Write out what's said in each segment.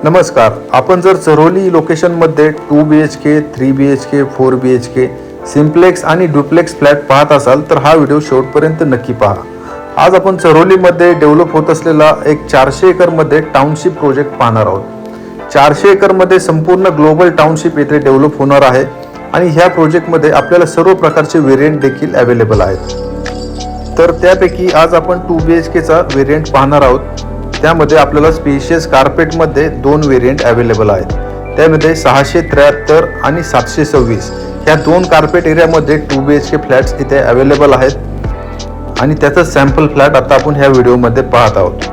नमस्कार. आपण जर चरोली लोकेशनमध्ये 2 BHK, 3 BHK, 4 BHK, सिम्प्लेक्स आणि डुप्लेक्स फ्लॅट पाहत असाल तर हा व्हिडिओ शेवटपर्यंत नक्की पहा. आज आपण चरोलीमध्ये डेव्हलप होत असलेला एक 400 एकरमध्ये टाउनशिप प्रोजेक्ट पाहणार आहोत. 400 एकरमध्ये संपूर्ण ग्लोबल टाउनशिप येथे डेव्हलप होणार आहे आणि ह्या प्रोजेक्टमध्ये आपल्याला सर्व प्रकारचे व्हेरिएंट देखील अवेलेबल आहेत. तर त्यापैकी आज आपण 2 BHKचा व्हेरिएंट पाहणार आहोत. त्यामध्ये आपल्याला स्पेशियस कार्पेटमध्ये 2 व्हेरिएंट अवेलेबल आहेत. त्यामध्ये 673 आणि 726 ह्या 2 कार्पेट एरियामध्ये 2 BHK फ्लॅट्स इथे अवेलेबल आहेत आणि त्याचं सॅम्पल फ्लॅट आता आपण ह्या व्हिडिओमध्ये पाहत आहोत.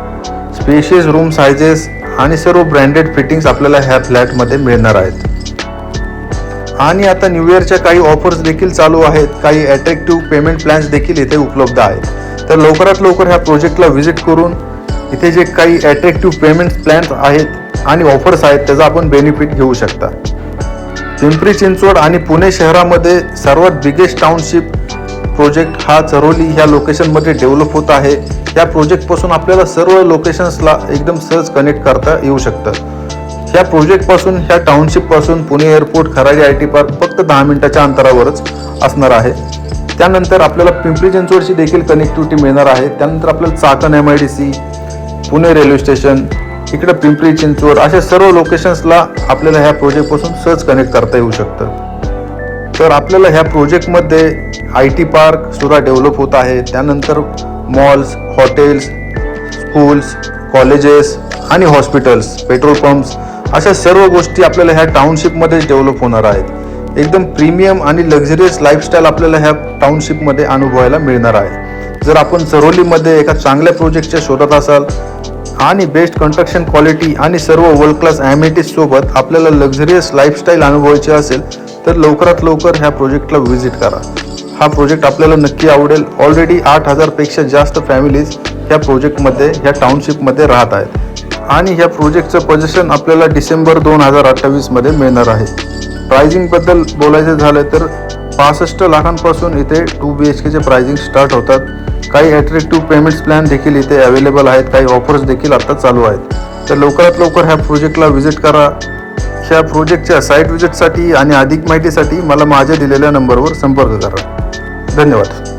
स्पेशियस रूम सायझेस आणि सर्व ब्रँडेड फिटिंग्स आपल्याला ह्या फ्लॅटमध्ये मिळणार आहेत. आणि आता न्यू इयरच्या काही ऑफर्स देखील चालू आहेत. काही अट्रॅक्टिव्ह पेमेंट प्लॅन्स देखील इथे उपलब्ध आहेत. तर लवकरात लवकर ह्या प्रोजेक्टला व्हिजिट करून इथे जे काही अट्रॅक्टिव्ह पेमेंट प्लॅन्स आहेत आणि ऑफर्स आहेत त्याचा आपण बेनिफिट घेऊ शकता. पिंपरी चिंचवड आणि पुणे शहरामध्ये सर्वात बिगेस्ट टाउनशिप प्रोजेक्ट हा चरोली ह्या लोकेशनमध्ये डेव्हलप होत आहे. या प्रोजेक्टपासून आपल्याला सर्व लोकेशन्सला एकदम सहज कनेक्ट करता येऊ शकतं. ह्या प्रोजेक्टपासून ह्या टाउनशिपपासून Pune airport, Kharadi IT park फक्त 10 मिनिटाच्या अंतरावरच असणार आहे. त्यानंतर आपल्याला पिंपरी चिंचवडची देखील कनेक्टिव्हिटी मिळणार आहे. त्यानंतर आपल्याला Chakan MIDC, Pune railway station, इकडे पिंपरी चिंचवड अशा सर्व लोकेशन्सला आपल्याला ह्या प्रोजेक्टपासून सहज कनेक्ट करता येऊ शकतं. तर आपल्याला ह्या प्रोजेक्टमध्ये IT पार्क सुद्धा डेव्हलप होत आहे. त्यानंतर मॉल्स, हॉटेल्स, स्कूल्स, कॉलेजेस आणि हॉस्पिटल्स, पेट्रोल पंप्स अशा सर्व गोष्टी आपल्याला ह्या टाउनशिपमध्येच डेव्हलप होणार आहेत. एकदम प्रीमियम आणि लक्झरियस लाईफस्टाईल आपल्याला ह्या टाउनशिपमध्ये अनुभवायला मिळणार आहे. जर आपण चरोलीमध्ये एका चांगल्या प्रोजेक्टच्या शोधात असाल आणि बेस्ट कन्स्ट्रक्शन क्वालिटी आणि सर्व वर्ल्ड क्लास ॲमेनिटीज सोबत आपल्याला लक्झरियस लाईफस्टाईल अनुभवायची असेल तर लवकरात लवकर ह्या प्रोजेक्टला व्हिजिट करा. हा प्रोजेक्ट आपल्याला नक्की आवडेल. ऑलरेडी 8,000 पेक्षा जास्त फॅमिलीज ह्या प्रोजेक्टमध्ये ह्या टाउनशिपमध्ये राहत आहेत आणि ह्या प्रोजेक्टचं पोझिशन आपल्याला डिसेंबर 2028 मध्ये मिळणार आहे. प्राइसिंगबद्दल बोलायचं झालं तर 65 लाखांपासून इथे 2 BHKचे प्राइसिंग स्टार्ट होतात. काही अट्रॅक्टिव्ह पेमेंट्स प्लॅन देखील इथे अवेलेबल आहेत. काही ऑफर्स देखील आता चालू आहेत. तर लवकरात लवकर ह्या प्रोजेक्टला व्हिजिट करा. ह्या प्रोजेक्टच्या साईट व्हिजिटसाठी आणि अधिक माहितीसाठी मला माझ्या दिलेल्या नंबरवर संपर्क करा. धन्यवाद.